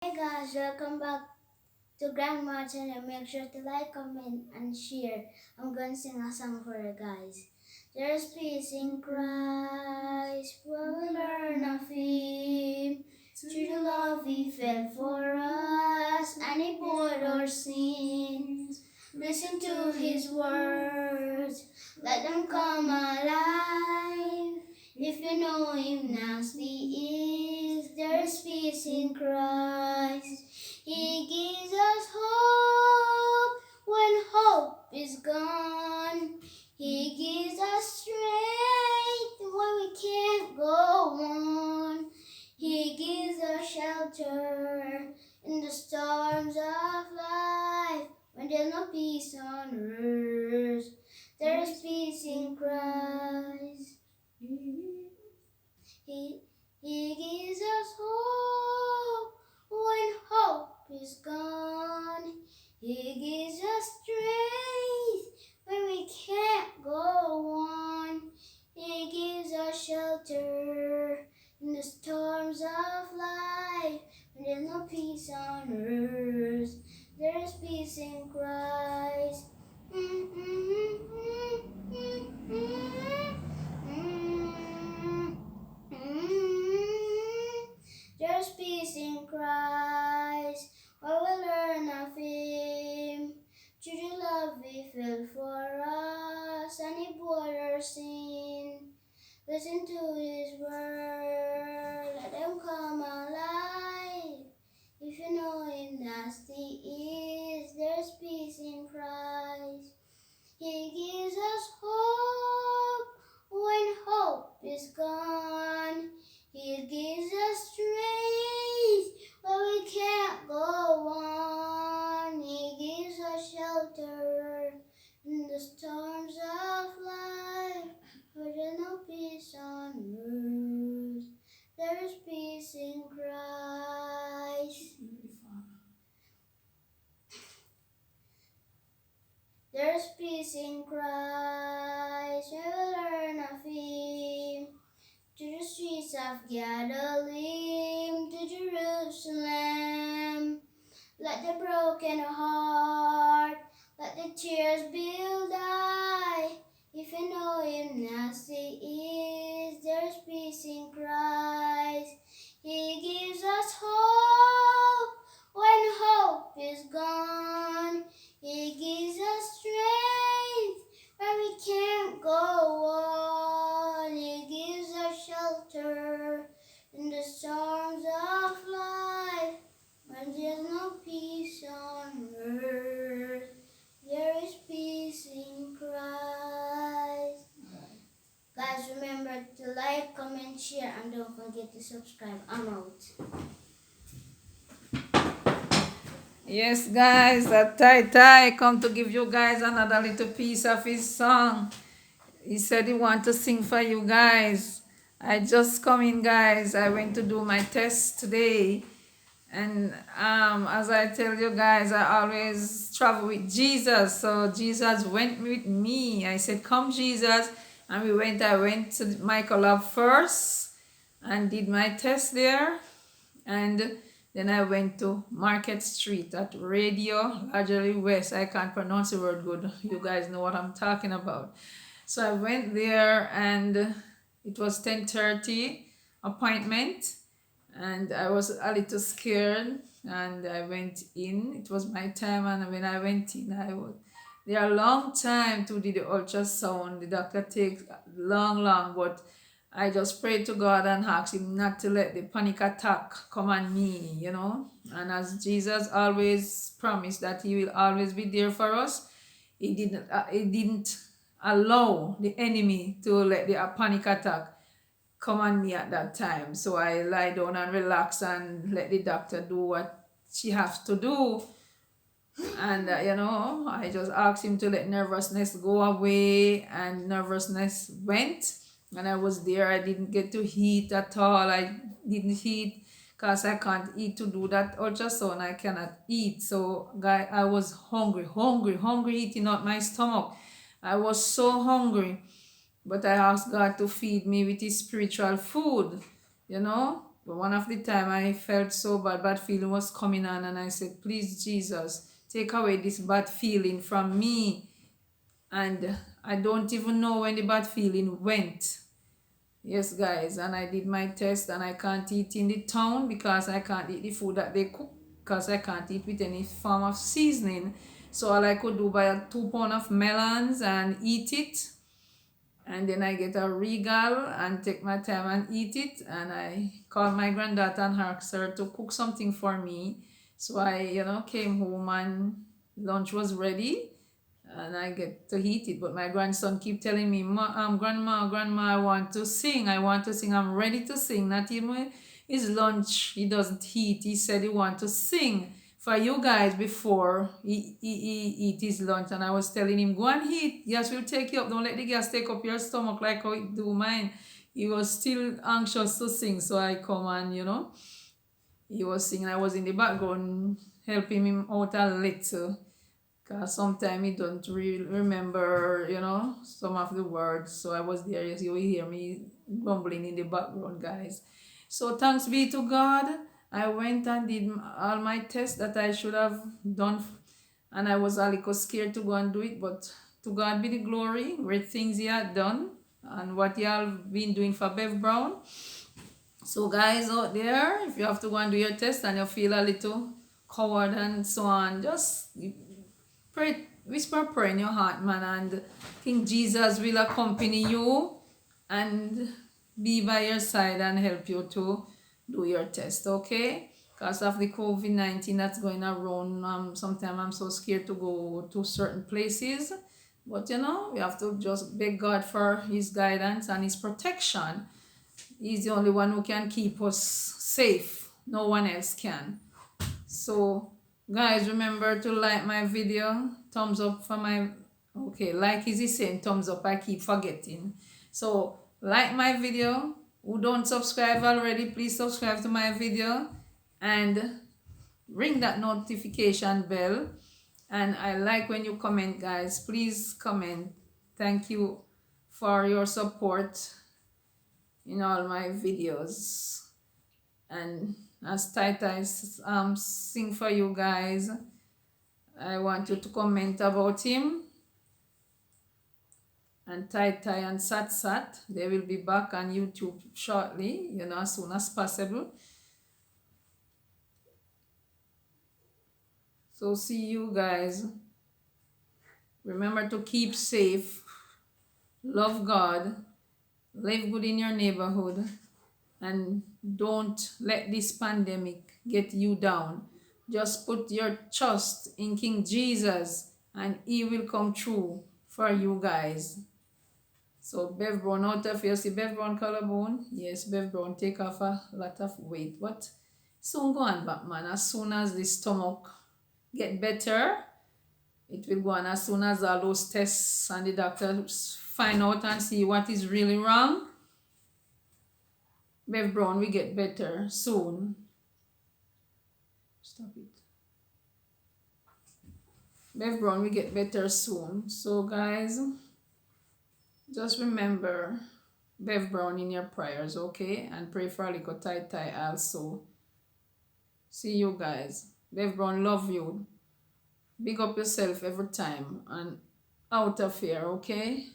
Hey guys, welcome back to Grandma channel. Make sure to like, comment, and share. I'm going to sing a song for you guys. There's peace in Christ, where we learn of Him. Through the love He felt for us, and He bore our sins. Listen to His words, let them come alive. If you know Him now, He is. There's peace in Christ. He gives us hope when hope is gone. He gives us strength when we can't go on. He gives us shelter in the storms of life. When there's no peace on earth, there is peace in Christ. He gives us hope when hope is gone. He gives us strength when we can't go on. He gives us shelter in the storms of life. When there's no peace on earth, there is peace in Christ. There's peace in Christ, where we learn of Him. Through the love He felt for us, and He bore our sin. Listen to His word, let them come alive. If you know Him as He is, there's peace in Christ. He gives us hope when hope is gone. He gives us strength when we can't go on. He gives us shelter in the storms of life. Where there's no peace on earth, there is peace in Christ. There's peace in Christ, we will learn of Him. To the streets of Galilee, to Jerusalem. Let the broken heart, let the tears build die. If you know Him as He is, there's peace in Christ. He gives us hope when hope is gone. He gives us strength when we can't go on. He gives us shelter in the storms of life. When there's no peace on earth, there is peace in Christ. Guys, remember to like, comment, share, and don't forget to subscribe. I'm out. Yes, guys, that Tai come to give you guys another little piece of his song. He said he want to sing for you guys. I just come in, guys. I went to do my test today. And as I tell you guys, I always travel with Jesus. So Jesus went with me. I said, come, Jesus. And I went to Michael Lab first and did my test there. And then I went to Market Street at Radio Largely West. I can't pronounce the word good. You guys know what I'm talking about. So I went there and it was 10:30 appointment, and I was a little scared, and I went in. It was my time, and when I went in, there are a long time to do the ultrasound. The doctor takes long, but I just prayed to God and asked Him not to let the panic attack come on me, And as Jesus always promised that He will always be there for us, He didn't allow the enemy to let the panic attack come on me at that time. So I lie down and relax and let the doctor do what she has to do. And I just asked him to let nervousness go away, and nervousness went. And I was there. I didn't get to eat at all. I didn't eat because I can't eat to do that ultrasound. I cannot eat. So I was hungry, eating out my stomach. I was so hungry. But I asked God to feed me with His spiritual food, But one of the time I felt so bad feeling was coming on, and I said, please Jesus, take away this bad feeling from me. And I don't even know when the bad feeling went. Yes, guys, and I did my test, and I can't eat in the town because I can't eat the food that they cook, because I can't eat with any form of seasoning. So all I could do buy a 2 pound of melons and eat it, and then I get a regal and take my time and eat it. And I called my granddaughter and asked her to cook something for me. So I came home and lunch was ready, and I get to eat it. But my grandson keep telling me, grandma, I want to sing. I'm ready to sing. Not even his lunch, he doesn't eat. He said he want to sing for you guys before he eat his lunch. And I was telling him, go and eat. Gas will take you up. Don't let the gas take up your stomach like how it do mine. He was still anxious to sing. So I come and, he was singing. I was in the background helping him out a little. Because sometimes he don't really remember, some of the words. So I was there. You will hear me grumbling in the background, guys. So thanks be to God. I went and did all my tests that I should have done. And I was a little scared to go and do it. But to God be the glory. Great things he had done. And what y'all been doing for Bev Brown. So guys out there, if you have to go and do your test and you feel a little coward and so on, just pray, whisper prayer in your heart, man, and King Jesus will accompany you and be by your side and help you to do your test, okay? Because of the COVID-19 that's going around, sometimes I'm so scared to go to certain places. But we have to just beg God for his guidance and his protection. He's the only one who can keep us safe. No one else can. So guys, remember to like my video. Thumbs up for my, okay, like is the same, thumbs up, I keep forgetting. So like my video. Who don't subscribe already, please subscribe to my video and ring that notification bell. And I like when you comment, guys. Please comment. Thank you for your support in all my videos. And as Tai sing for you guys, I want you to comment about him. And Tai and Sat, they will be back on YouTube shortly, as soon as possible. So see you guys. Remember to keep safe, love God, live good in your neighborhood, and don't let this pandemic get you down. Just put your trust in King Jesus and he will come true for you guys. So Bev Brown out of here. See Bev Brown collarbone? Yes, Bev Brown take off a lot of weight. But soon go on back, man. As soon as the stomach get better, it will go on. As soon as all those tests and the doctors find out and see what is really wrong, Bev Brown will get better soon. Stop it. Bev Brown will get better soon. So guys, just remember Bev Brown in your prayers, okay? And pray for Aliko Tai also. See you guys. Bev Brown love you. Big up yourself every time and out of here, okay?